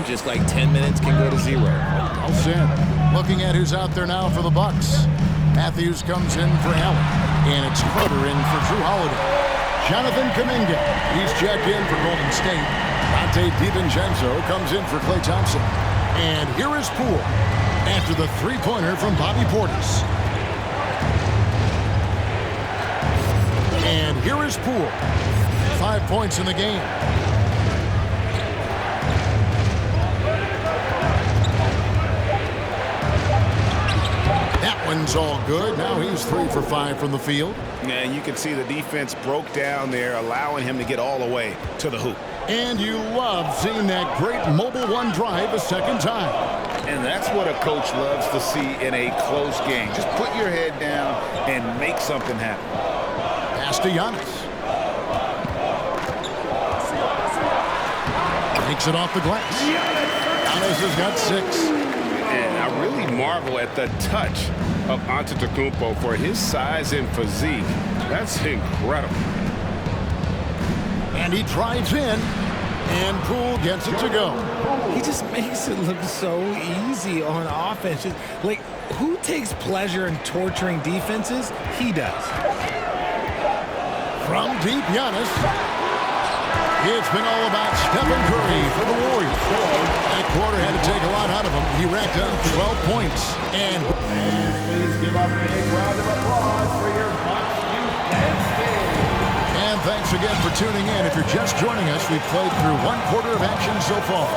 time, just like 10 minutes can go to 0. All set. Looking at who's out there now for the Bucks. Matthews comes in for Allen. And it's Carter in for Drew Holiday. Jonathan Kuminga, he's checked in for Golden State. Donte DiVincenzo comes in for Klay Thompson. And here is Poole after the three-pointer from Bobby Portis. And here is Poole. 5 points in the game. That one's all good. Now he's 3 for 5 from the field. And you can see the defense broke down there, allowing him to get all the way to the hoop. And you love seeing that great mobile one drive a second time. And that's what a coach loves to see in a close game. Just put your head down and make something happen. Pass to Giannis. Takes it off the glass. Giannis has got 6. And I really marvel at the touch of Antetokounmpo for his size and physique. That's incredible. And he drives in, and Poole gets it to go. He just makes it look so easy on offense. Just, like, who takes pleasure in torturing defenses? He does. From deep, Giannis. It's been all about Stephen Curry for the Warriors. That quarter had to take a lot out of him. He racked up 12 points. And please give up a big round of applause for your Bucks youth dance team. And thanks again for tuning in. If you're just joining us, we've played through 1 quarter of action so far.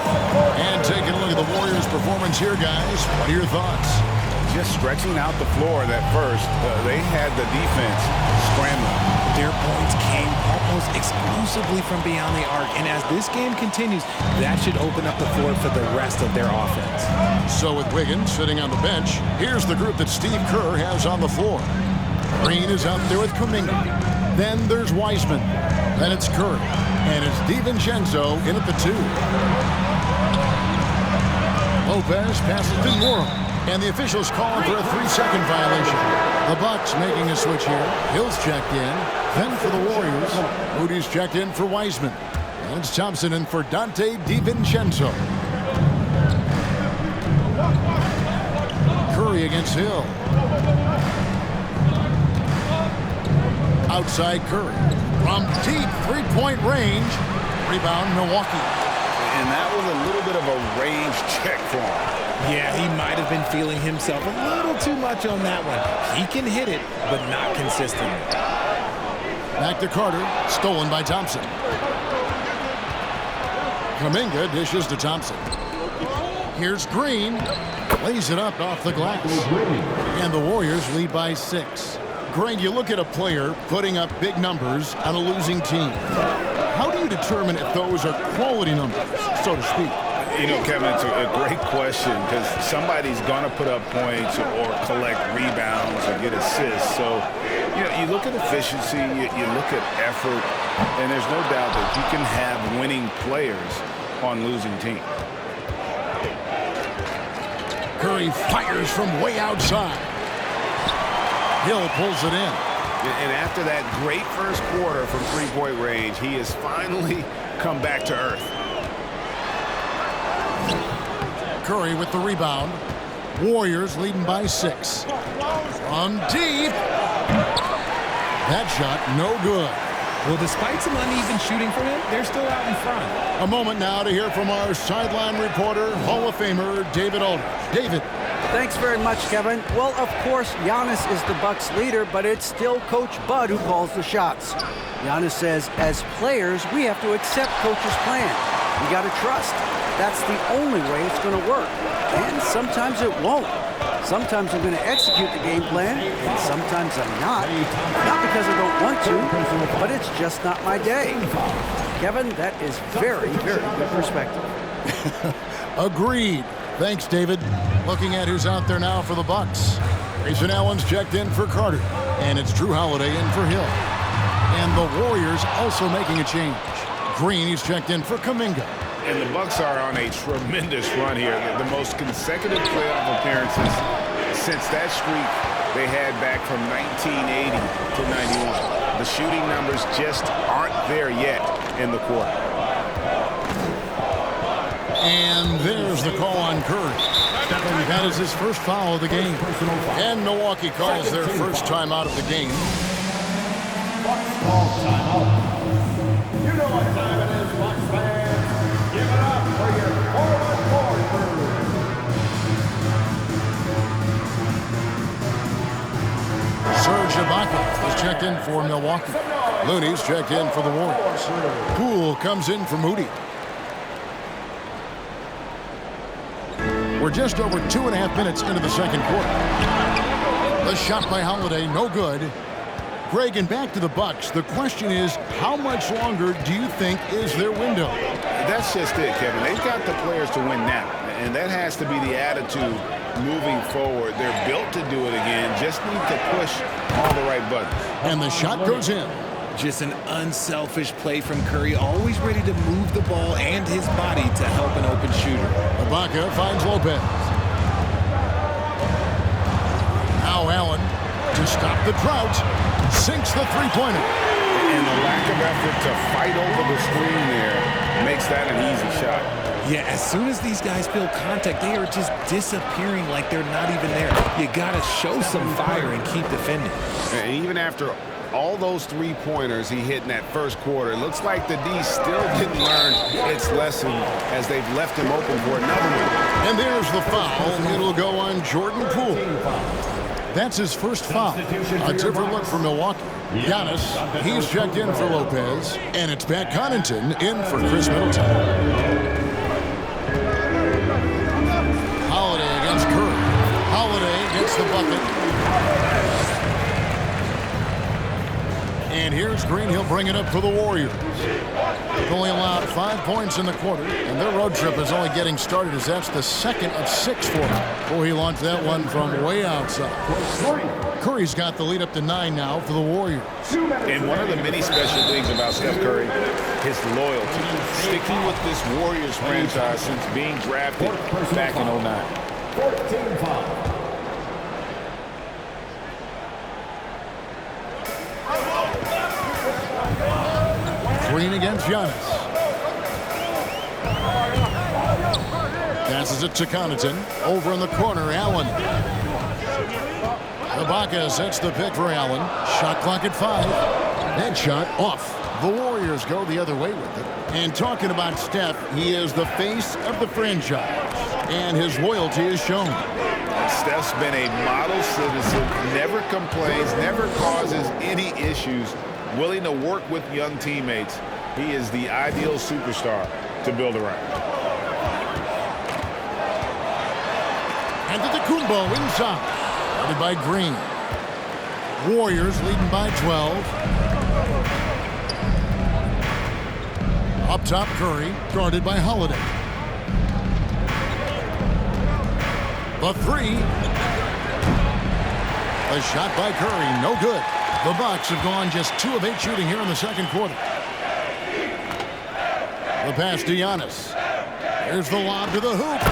And taking a look at the Warriors' performance here, guys. What are your thoughts? Just stretching out the floor that first. They had the defense scrambling. Their points came almost exclusively from beyond the arc. And as this game continues, that should open up the floor for the rest of their offense. So with Wiggins sitting on the bench, here's the group that Steve Kerr has on the floor. Green is out there with Kuminga. Then there's Wiseman. Then it's Curry. And it's DiVincenzo in at the 2. Lopez passes to Moore. And the officials calling for a 3-second violation. The Bucks making a switch here. Hill's checked in. Then for the Warriors, Moody's checked in for Wiseman. And it's Thompson in for Donte DiVincenzo. Curry against Hill. Outside Curry. From deep three-point range. Rebound Milwaukee. And that was a little bit of a range check for him. Yeah, he might have been feeling himself a little too much on that one. He can hit it, but not consistently. Back to Carter. Stolen by Thompson. Kuminga dishes to Thompson. Here's Green. Lays it up off the glass. And the Warriors lead by 6. Greg, you look at a player putting up big numbers on a losing team. How do you determine if those are quality numbers, so to speak? You know, Kevin, it's a great question because somebody's going to put up points or collect rebounds or get assists. So, you know, you look at efficiency, you look at effort, and there's no doubt that you can have winning players on losing teams. Curry fires from way outside. Hill pulls it in. And after that great first quarter from three-point range, he has finally come back to earth. Curry with the rebound. Warriors leading by 6. From deep. That shot no good. Well, despite some uneven shooting for him, they're still out in front. A moment now to hear from our sideline reporter, Hall of Famer David Aldridge. David. Thanks very much, Kevin. Well, of course, Giannis is the Bucks leader, but it's still Coach Bud who calls the shots. Giannis says, as players, we have to accept Coach's plan. We got to trust. That's the only way it's going to work. And sometimes it won't. Sometimes I'm going to execute the game plan, and sometimes I'm not. Not because I don't want to, but it's just not my day. Kevin, that is very, very good perspective. Agreed. Thanks, David. Looking at who's out there now for the Bucks. Grayson Allen's checked in for Carter, and it's Drew Holiday in for Hill. And the Warriors also making a change. Green, he's checked in for Kuminga. And the Bucks are on a tremendous run here. The most consecutive playoff appearances since that streak they had back from 1980 to 91. The shooting numbers just aren't there yet in the quarter. And there's the call on Curry. That is his first foul of the game. And Milwaukee calls their first timeout of the game. You know what time it is, Bucks fans. Give it up for your forward crew. Serge Ibaka is checked in for Milwaukee. Looney's checked in for the Warriors. Poole comes in for Moody. We're just over 2.5 minutes into the second quarter. The shot by Holiday, no good. Greg, and back to the Bucks. The question is, how much longer do you think is their window? That's just it, Kevin. They've got the players to win now, and that has to be the attitude moving forward. They're built to do it again. Just need to push all the right buttons. And the shot goes in. Just an unselfish play from Curry, always ready to move the ball and his body to help an open shooter. Ibaka finds Lopez. Now Allen to stop the drought. Sinks the three-pointer. And the lack of effort to fight over the screen there makes that an easy shot. Yeah, as soon as these guys feel contact, they are just disappearing like they're not even there. You got to show some fire and keep defending. And even after all those three-pointers he hit in that first quarter, it looks like the D still didn't learn its lesson as they've left him open for another one. And there's the foul. It'll go on Jordan Poole. That's his first foul. A different look for Milwaukee. Giannis, he's checked in for Lopez. And it's Pat Connaughton in for Chris Middleton. Holiday against Curry. Holiday gets the bucket. And here's Green. He'll bring it up for the Warriors. They've only allowed 5 points in the quarter, and their road trip is only getting started as that's the second of 6 for him. Boy, he launched that one from way outside. Curry's got the lead up to 9 now for the Warriors. And one of the many special things about Steph Curry, his loyalty. Sticking with this Warriors franchise since being drafted back in 2009. 14 fouls. Green against Giannis. Passes it to Connaughton. Over in the corner, Allen. Ibaka sets the pick for Allen. Shot clock at 5. Headshot off. The Warriors go the other way with it. And talking about Steph, he is the face of the franchise. And his loyalty is shown. Steph's been a model citizen, never complains, never causes any issues, willing to work with young teammates. He is the ideal superstar to build around. Antetokounmpo inside. Guarded by Green. Warriors leading by 12. Up top, Curry, guarded by Holiday. The three. A shot by Curry, no good. The Bucks have gone just 2 of 8 shooting here in the second quarter. The pass to Giannis. There's the lob to the hoop.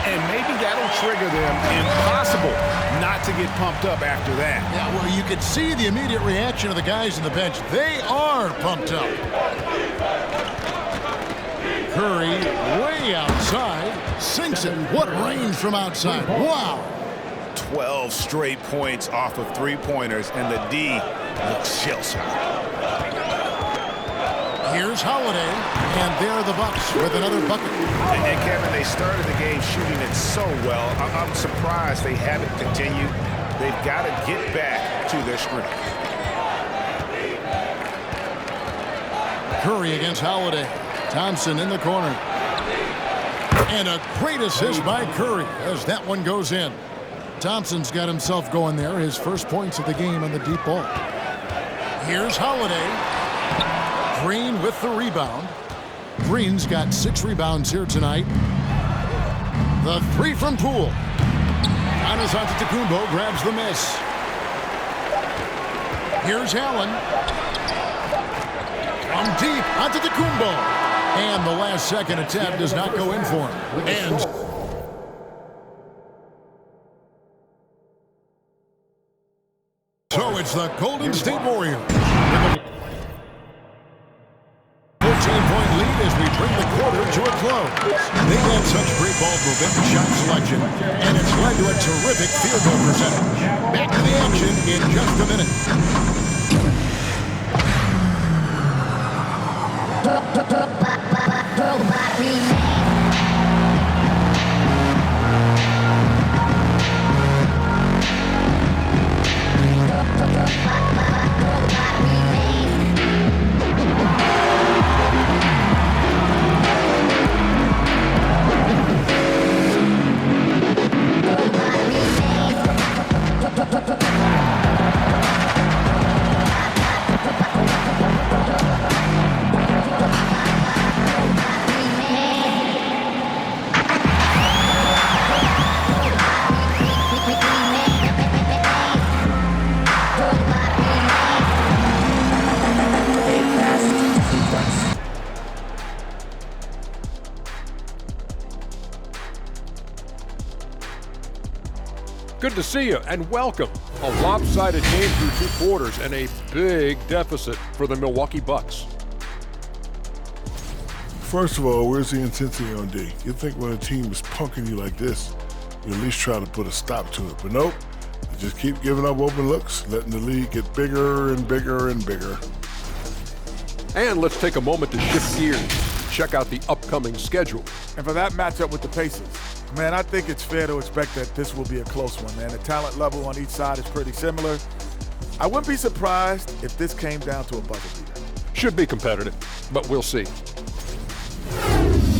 And maybe that'll trigger them. Impossible not to get pumped up after that. Yeah, well, you could see the immediate reaction of the guys on the bench. They are pumped up. Curry way outside. Sinks it. What range from outside. Wow. 12 straight points off of three-pointers, and the D looks shell-shocked. Here's Holiday, and there are the Bucks with another bucket. And Kevin, they started the game shooting it so well. I'm surprised they haven't continued. They've got to get back to their strength. Curry against Holiday. Thompson in the corner. And a great assist by Curry as that one goes in. Thompson's got himself going there. His first points of the game on the deep ball. Here's Holiday. Green with the rebound. Green's got 6 rebounds here tonight. The three from Poole. Giannis Antetokounmpo grabs the miss. Here's Allen. From deep, Antetokounmpo. And the last second attempt does not go in for him. And so it's the Golden State Warriors. 14-point lead as we bring the quarter to a close. They've had such great ball movement and shot selection, and it's led to a terrific field goal percentage. Back to the action in just a minute. Good to see you and welcome. A lopsided game through 2 quarters and a big deficit for the Milwaukee Bucks. First of all, where's the intensity on D? You'd think when a team is punking you like this, you at least try to put a stop to it. But nope, they just keep giving up open looks, letting the lead get bigger and bigger and bigger. And let's take a moment to shift gears, check out the upcoming schedule. And for that matchup with the Pacers, man, I think it's fair to expect that this will be a close one, man. The talent level on each side is pretty similar. I wouldn't be surprised if this came down to a buzzer beater. Should be competitive, but we'll see.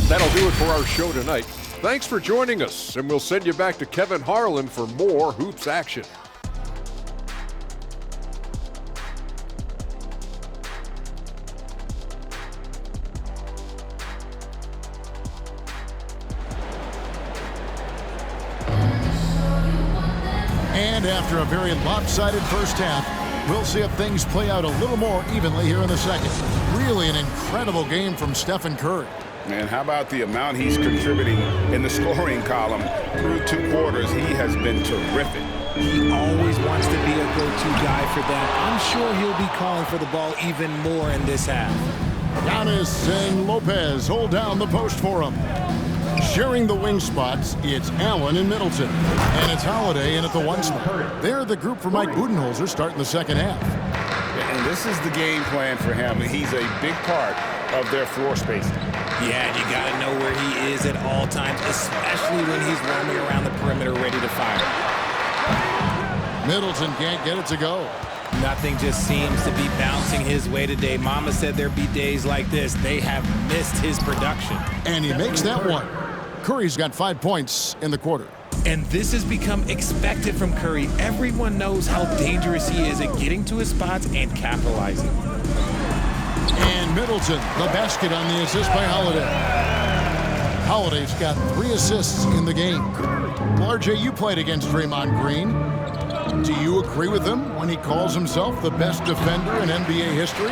That'll do it for our show tonight. Thanks for joining us, and we'll send you back to Kevin Harlan for more hoops action. And after a very lopsided first half, we'll see if things play out a little more evenly here in the second. Really an incredible game from Stephen Curry. And how about the amount he's contributing in the scoring column through 2 quarters? He has been terrific. He always wants to be a go-to guy for them. I'm sure he'll be calling for the ball even more in this half. Giannis and Lopez hold down the post for him. Sharing the wing spots, it's Allen and Middleton. And it's Holiday in at the 1 spot. They're the group for Mike Budenholzer starting the second half. And this is the game plan for him. He's a big part of their floor spacing. Yeah, and you got to know where he is at all times, especially when he's roaming around the perimeter ready to fire. Middleton can't get it to go. Nothing just seems to be bouncing his way today. Mama said there'd be days like this. They have missed his production. And he makes that one. Curry's got 5 points in the quarter. And this has become expected from Curry. Everyone knows how dangerous he is at getting to his spots and capitalizing. And Middleton, the basket on the assist by Holiday. Holiday's got 3 assists in the game. Well, RJ, you played against Draymond Green. Do you agree with him when he calls himself the best defender in NBA history?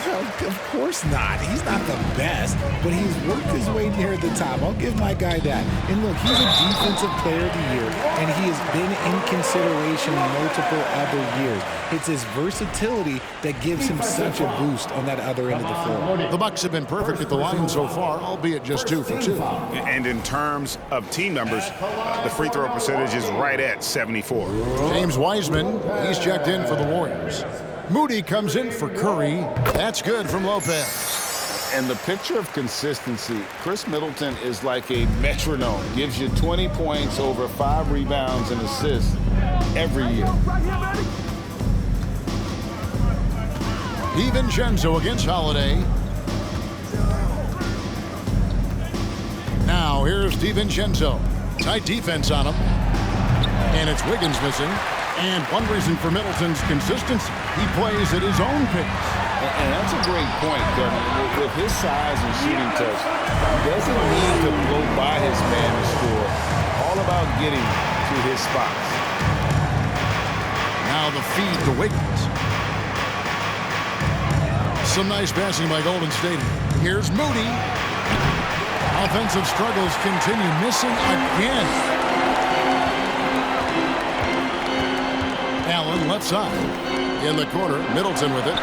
No, of course not. He's not the best, but he's worked his way near the top. I'll give my guy that. And look, he's a defensive player of the year, and he has been in consideration multiple other years. It's his versatility that gives him such a boost on that other end of the floor. The Bucks have been perfect at the line so far, albeit just 2 for 2. And in terms of team numbers, the free throw percentage is right at 74. James Wiseman, he's checked in for the Warriors. Moody comes in for Curry. That's good from Lopez. And the picture of consistency, Chris Middleton is like a metronome. Gives you 20 points, over 5 rebounds and assists every year. DiVincenzo against Holiday. Now here's DiVincenzo. Tight defense on him. And it's Wiggins missing. And one reason for Middleton's consistency, he plays at his own pace. And that's a great point, Kevin. With his size and shooting touch, he doesn't need to blow by his man to score. All about getting to his spots. Now the feed to Wiggins. Some nice passing by Golden State. Here's Moody. Offensive struggles continue, missing again. Allen left side. In the corner, Middleton with it.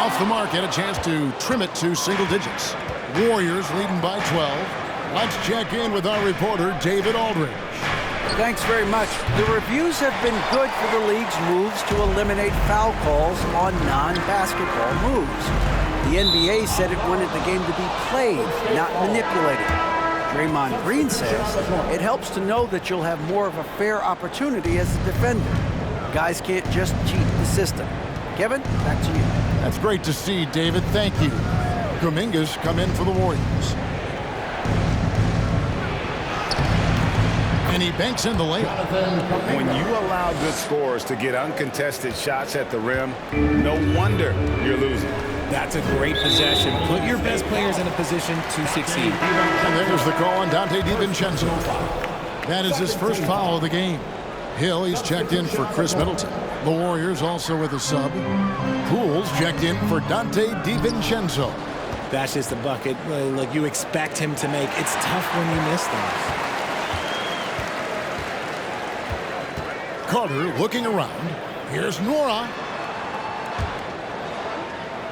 Off the mark, had a chance to trim it to single digits. Warriors leading by 12. Let's check in with our reporter, David Aldridge. Thanks very much. The reviews have been good for the league's moves to eliminate foul calls on non-basketball moves. The NBA said it wanted the game to be played, not manipulated. Draymond Green says it helps to know that you'll have more of a fair opportunity as a defender. Guys can't just cheat the system. Kevin, back to you. That's great to see, David. Thank you. Kuminga's come in for the Warriors. And he banks in the layup. When you allow good scorers to get uncontested shots at the rim, no wonder you're losing. That's a great possession. Put your best players in a position to succeed. And there's the call on Dante DiVincenzo. That is his first foul of the game. Hill, he's checked in for Chris Middleton. The Warriors also with a sub. Pools checked in for Dante DiVincenzo. That's just a bucket. Like you expect him to make. It's tough when you miss those. Carter looking around. Here's Nora.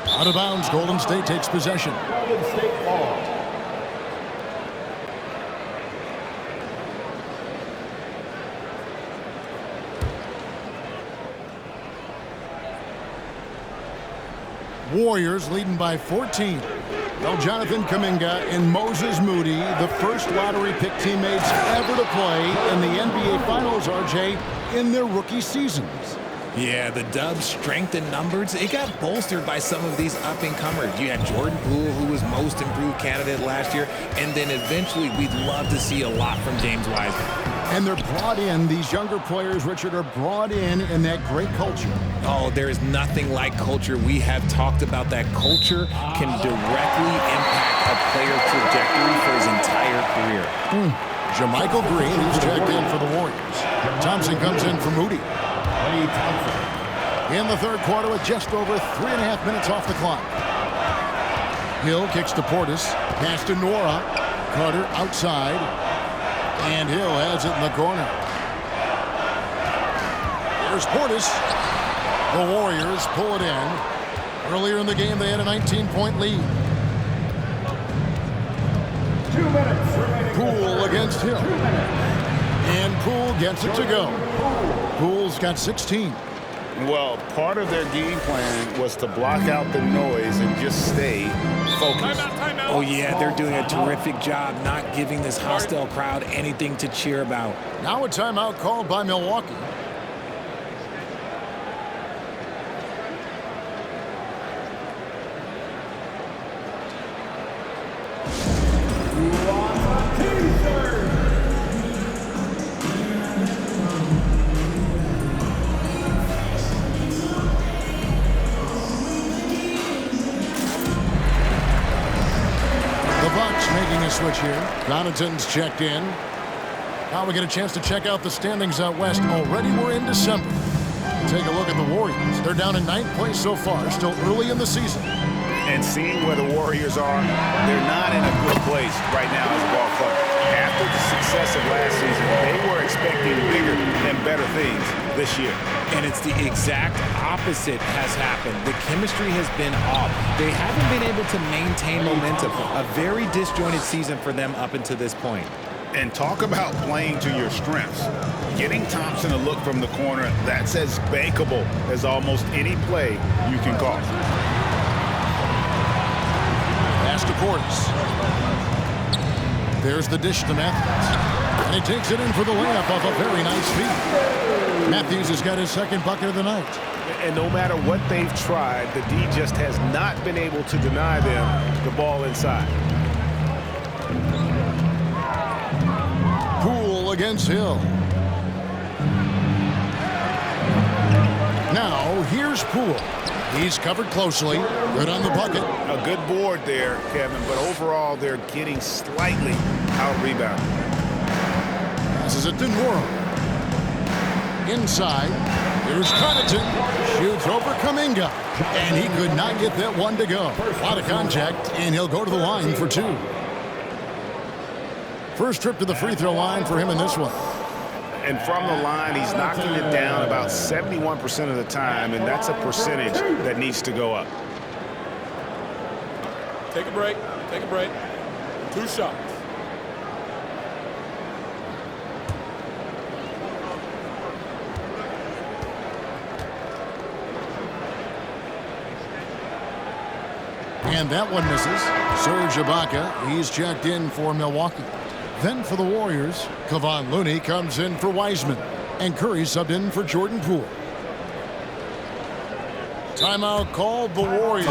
Out of bounds, Golden State takes possession. Golden State ball. Warriors leading by 14. Well, Jonathan Kuminga and Moses Moody, the first lottery pick teammates ever to play in the NBA Finals, RJ, in their rookie seasons. Yeah, the Dubs' strength in numbers, it got bolstered by some of these up-and-comers. You had Jordan Poole, who was most improved candidate last year, and then eventually we'd love to see a lot from James Wiseman. And they're brought in, these younger players, Richard, are brought in that great culture. Oh, there is nothing like culture. We have talked about that culture can directly impact a player's trajectory for his entire career. JaMychal Green, who's checked in for the Warriors. Thompson comes in for Moody. In the third quarter with just over 3.5 minutes off the clock. Hill kicks to Portis. Pass to Nora. Carter outside. And Hill has it in the corner. Here's Portis. The Warriors pull it in. Earlier in the game, they had a 19-point lead. 2 minutes remaining. Poole against Hill. And Poole gets it to go. Poole's got 16. Well, part of their game plan was to block out the noise and just stay focused. Timeout. Oh, yeah, they're doing a terrific job not giving this hostile crowd anything to cheer about. Now a timeout called by Milwaukee. Switch here. Connaughton's checked in. Now we get a chance to check out the standings out west. Already we're in December. Take a look at the Warriors. They're down in 9th place so far, still early in the season. And seeing where the Warriors are, they're not in a good place right now as a ball club. After the success of last season, they were expecting bigger and better things this year. And it's the exact opposite has happened. The chemistry has been off. They haven't been able to maintain momentum. A very disjointed season for them up until this point. And talk about playing to your strengths. Getting Thompson a look from the corner, that's as bankable as almost any play you can call. Pass to Portis. There's the dish to Matthews. And he takes it in for the layup off a very nice feed. Matthews has got his second bucket of the night. And no matter what they've tried, the D just has not been able to deny them the ball inside. Poole against Hill. Now, here's Poole. He's covered closely. Good on the bucket. A good board there, Kevin, but overall they're getting slightly out-rebounded. Passes it to Nora. Inside, here's Connaughton. Shoots over Kuminga. And he could not get that one to go. A lot of contact, and he'll go to the line for two. First trip to the free throw line for him in this one. And from the line, he's knocking it down about 71% of the time, and that's a percentage that needs to go up. Take a break. Take a break. 2 shots. And that one misses. Serge Ibaka, he's checked in for Milwaukee. Then for the Warriors, Kevon Looney comes in for Wiseman. And Curry subbed in for Jordan Poole. Timeout called the Warriors.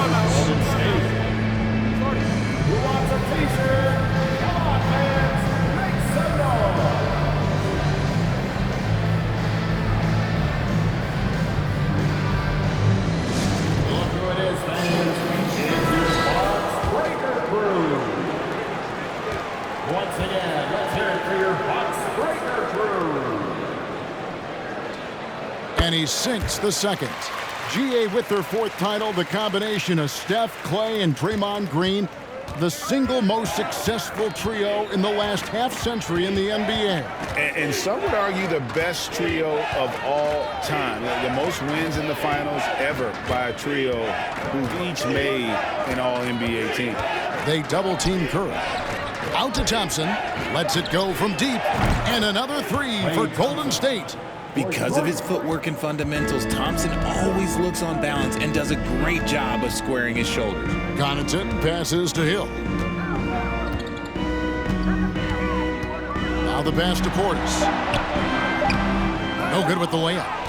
Who wants a t-shirt? Come on, fans. Make some noise. Look who it is, fans. It's your Bucks Breaker Crew. Once again, let's hear it for your Bucks Breaker Crew. And he sinks the second. GA with their 4th title, the combination of Steph, Clay, and Draymond Green, the single most successful trio in the last half-century in the NBA. And some would argue the best trio of all time. The most wins in the finals ever by a trio who've each made an all-NBA team. They double-team Curry. Out to Thompson. Lets it go from deep. And another 3 for Golden State. Because of his footwork and fundamentals, Thompson always looks on balance and does a great job of squaring his shoulders. Connaughton passes to Hill. Now the pass to Portis. No good with the layup.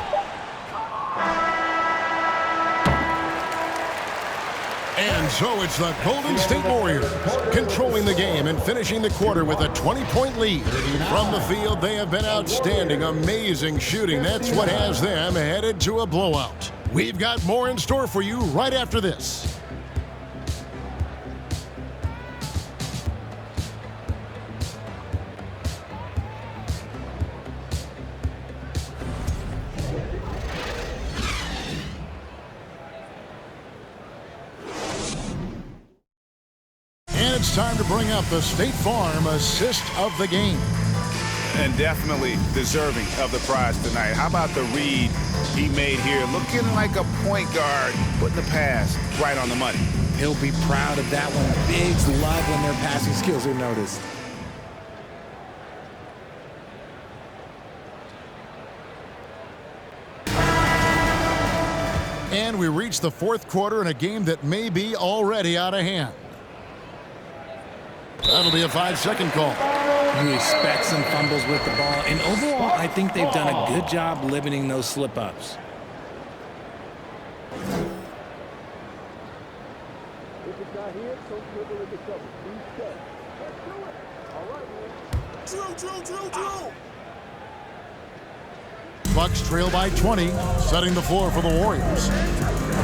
And so it's the Golden State Warriors controlling the game and finishing the quarter with a 20-point lead. From the field, they have been outstanding, amazing shooting. That's what has them headed to a blowout. We've got more in store for you right after this. It's time to bring up the State Farm assist of the game. And definitely deserving of the prize tonight. How about the read he made here? Looking like a point guard, putting the pass right on the money. He'll be proud of that one. Bigs love when their passing skills are noticed. And we reach the 4th quarter in a game that may be already out of hand. That'll be a 5-second call. You expect some fumbles with the ball, and overall, I think they've done a good job limiting those slip-ups. Bucks trail by 20, setting the floor for the Warriors.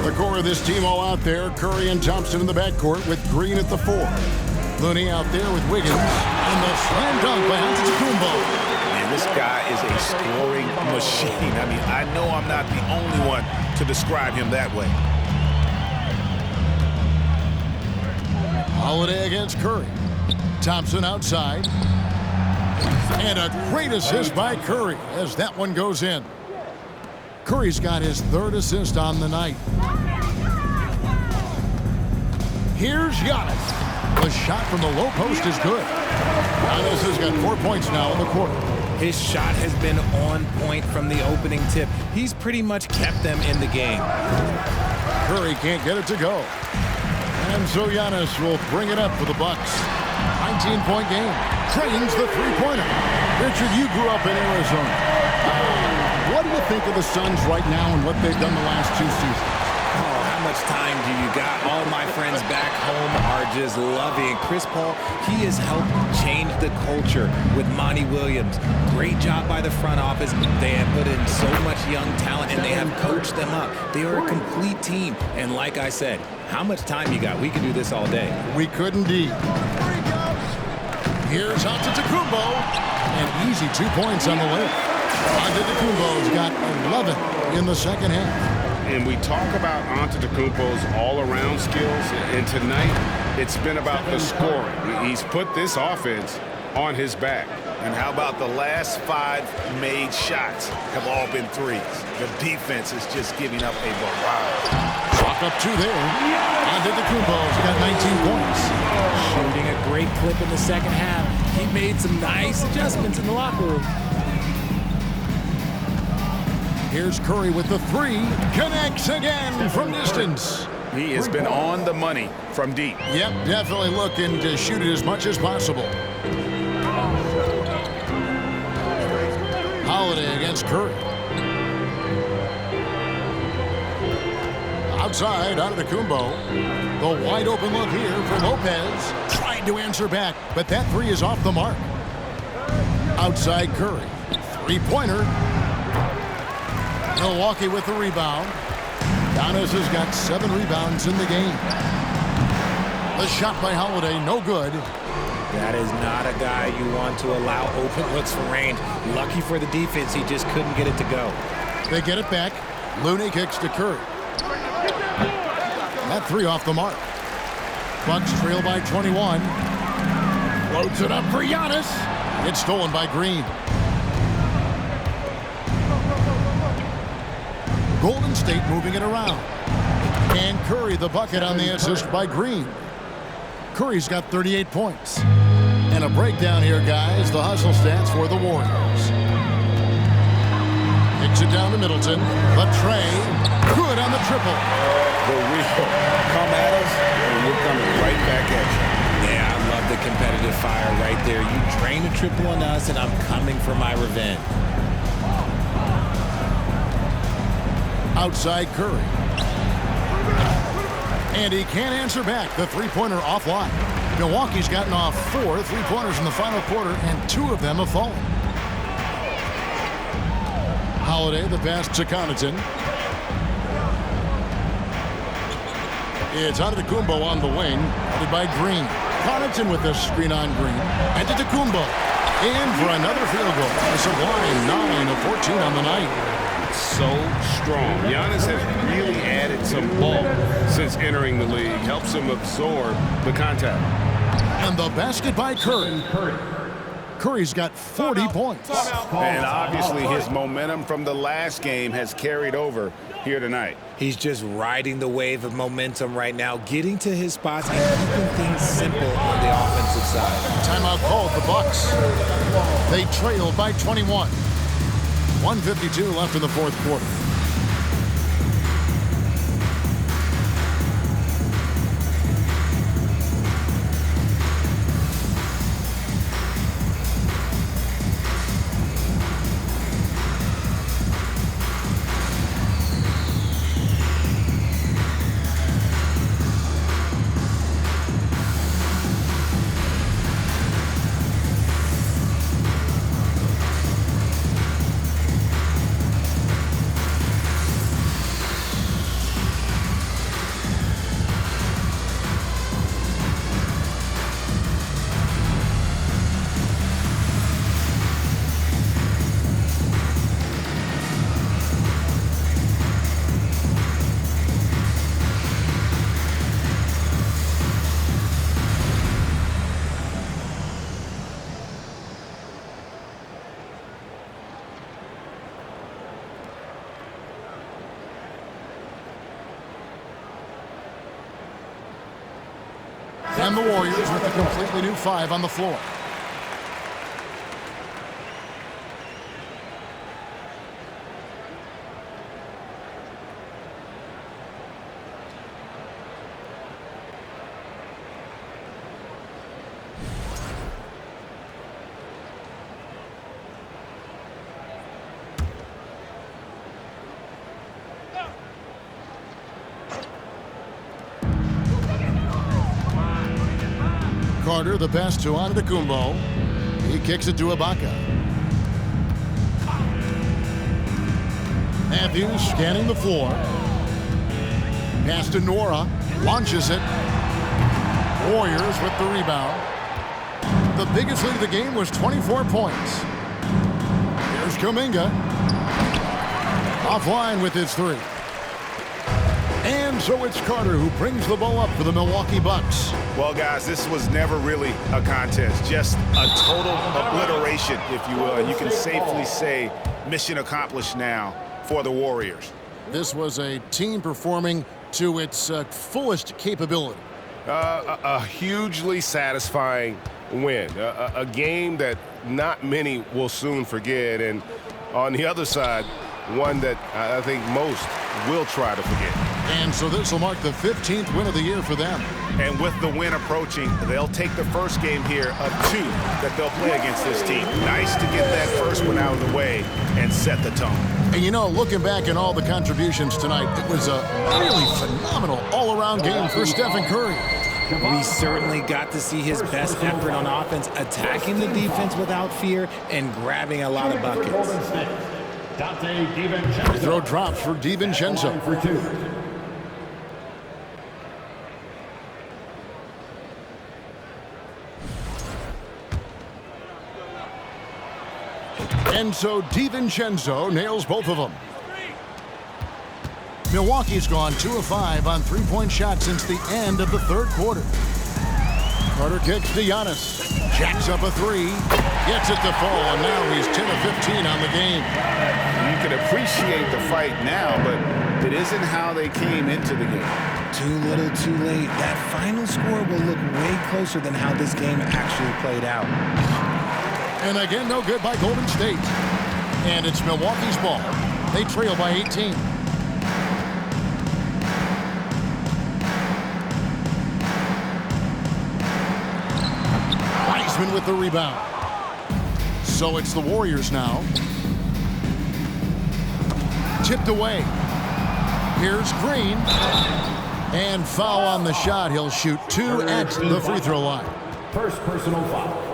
The core of this team all out there, Curry and Thompson in the backcourt with Green at the 4. Looney out there with Wiggins, and the slam dunk by Antetokounmpo. And this guy is a scoring machine. I mean, I know I'm not the only one to describe him that way. Holiday against Curry. Thompson outside. And a great assist by Curry as that one goes in. Curry's got his 3rd assist on the night. Here's Giannis. The shot from the low post is good. Giannis has got 4 points now in the quarter. His shot has been on point from the opening tip. He's pretty much kept them in the game. Curry can't get it to go. And so Giannis will bring it up for the Bucks. 19-point game. Trains the three-pointer. Richard, you grew up in Arizona. What do you think of the Suns right now and what they've done the last 2 seasons? Oh, how much time do you got? All my friends back home are just loving Chris Paul. He has helped change the culture with Monty Williams. Great job by the front office. They have put in so much young talent, and they have coached them up. They are a complete team. And like I said, how much time you got? We could do this all day. We could indeed. Here's Antetokounmpo. An easy 2 points on the layup. Antetokounmpo's got 11 in the second half. And we talk about Antetokounmpo's all-around skills, and tonight it's been about the scoring. He's put this offense on his back. And how about the last 5 made shots have all been threes? The defense is just giving up a barrage. up 2 there. Antetokounmpo's got 19 points. Shooting a great clip in the second half. He made some nice adjustments in the locker room. Here's Curry with the 3. Connects again from distance. He has been on the money from deep. Yep, definitely looking to shoot it as much as possible. Holiday against Curry. Outside, Antetokounmpo. The wide open look here for Lopez. Trying to answer back, but that 3 is off the mark. Outside Curry. 3-pointer. Milwaukee with the rebound. Giannis has got 7 rebounds in the game. The shot by Holiday, no good. That is not a guy you want to allow open looks from range. Lucky for the defense, he just couldn't get it to go. They get it back. Looney kicks to Curry. That 3 off the mark. Bucks trail by 21. Loads it up for Giannis. It's stolen by Green. Golden State moving it around. And Curry the bucket on the assist by Green. Curry's got 38 points. And a breakdown here, guys. The hustle stats for the Warriors. Kicks it down to Middleton. The tray. Good on the triple. But we come at us, and we're coming right back at you. Yeah, I love the competitive fire right there. You drain a triple on us, and I'm coming for my revenge. Outside Curry. And he can't answer back. The 3-pointer offline. Milwaukee's gotten off 4 3-pointers in the final quarter, and 2 of them have fallen. Holiday, the pass to Connaughton. It's Antetokounmpo on the wing, headed by Green. Connaughton with the screen on Green. Antetokounmpo in for another field goal. A sublime 9 of 14 on the night. So strong. Giannis has really added some bulk since entering the league. Helps him absorb the contact. And the basket by Curry. Curry's got 40 points. And obviously his momentum from the last game has carried over here tonight. He's just riding the wave of momentum right now, getting to his spots and keeping things simple on the offensive side. Timeout called the Bucks. They trail by 21. 1:52 left in the fourth quarter. And the Warriors with a completely new 5 on the floor. Carter, the pass to Antetokounmpo. He kicks it to Ibaka. Matthews scanning the floor. Pass to Nora. Launches it. Warriors with the rebound. The biggest lead of the game was 24 points. Here's Kuminga. Offline with his 3. And so it's Carter who brings the ball up for the Milwaukee Bucks. Well, guys, this was never really a contest, just a total obliteration, if you will. And you can safely say mission accomplished now for the Warriors. This was a team performing to its fullest capability? A hugely satisfying win. A game that not many will soon forget. And on the other side, one that I think most will try to forget. And so this will mark the 15th win of the year for them. And with the win approaching, they'll take the first game here of 2 that they'll play against this team. Nice to get that first one out of the way and set the tone. And you know, looking back at all the contributions tonight, it was a really phenomenal all-around game for Stephen Curry. We certainly got to see his best effort on offense, attacking the defense without fear and grabbing a lot of buckets. Free throw drops for DiVincenzo. For 2. And so DiVincenzo nails both of them. Milwaukee's gone 2 of 5 on three-point shots since the end of the third quarter. Carter kicks to Giannis. Jacks up a 3. Gets it to fall, and now he's 10 of 15 on the game. You can appreciate the fight now, but it isn't how they came into the game. Too little, too late. That final score will look way closer than how this game actually played out. And again, no good by Golden State. And it's Milwaukee's ball. They trail by 18. Wiseman with the rebound. So it's the Warriors now. Tipped away. Here's Green. And foul on the shot. He'll shoot 2 at the free throw line. First personal foul.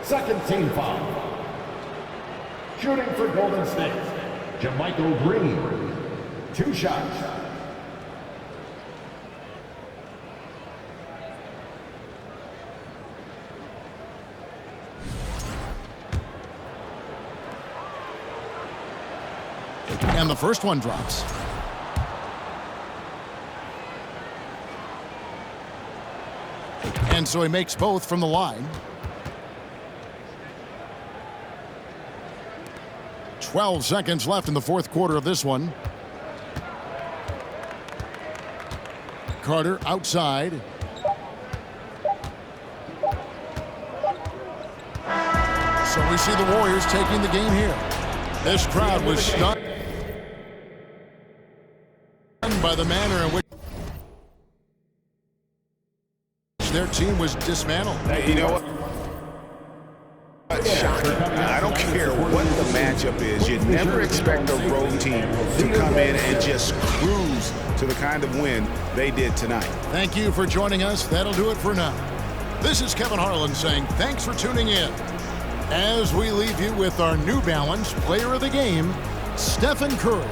Second team foul. Shooting for Golden State, JaMychal Green. 2 shots. And the first one drops. And so he makes both from the line. 12 seconds left in the fourth quarter of this one. Carter outside. So we see the Warriors taking the game here. This crowd was stunned by the manner in which their team was dismantled. You know what? Shocking. I don't care what the matchup is. You'd never expect a road team to come in and just cruise to the kind of win they did tonight. Thank you for joining us. That'll do it for now. This is Kevin Harlan saying thanks for tuning in. As we leave you with our New Balance Player of the Game, Stephen Curry.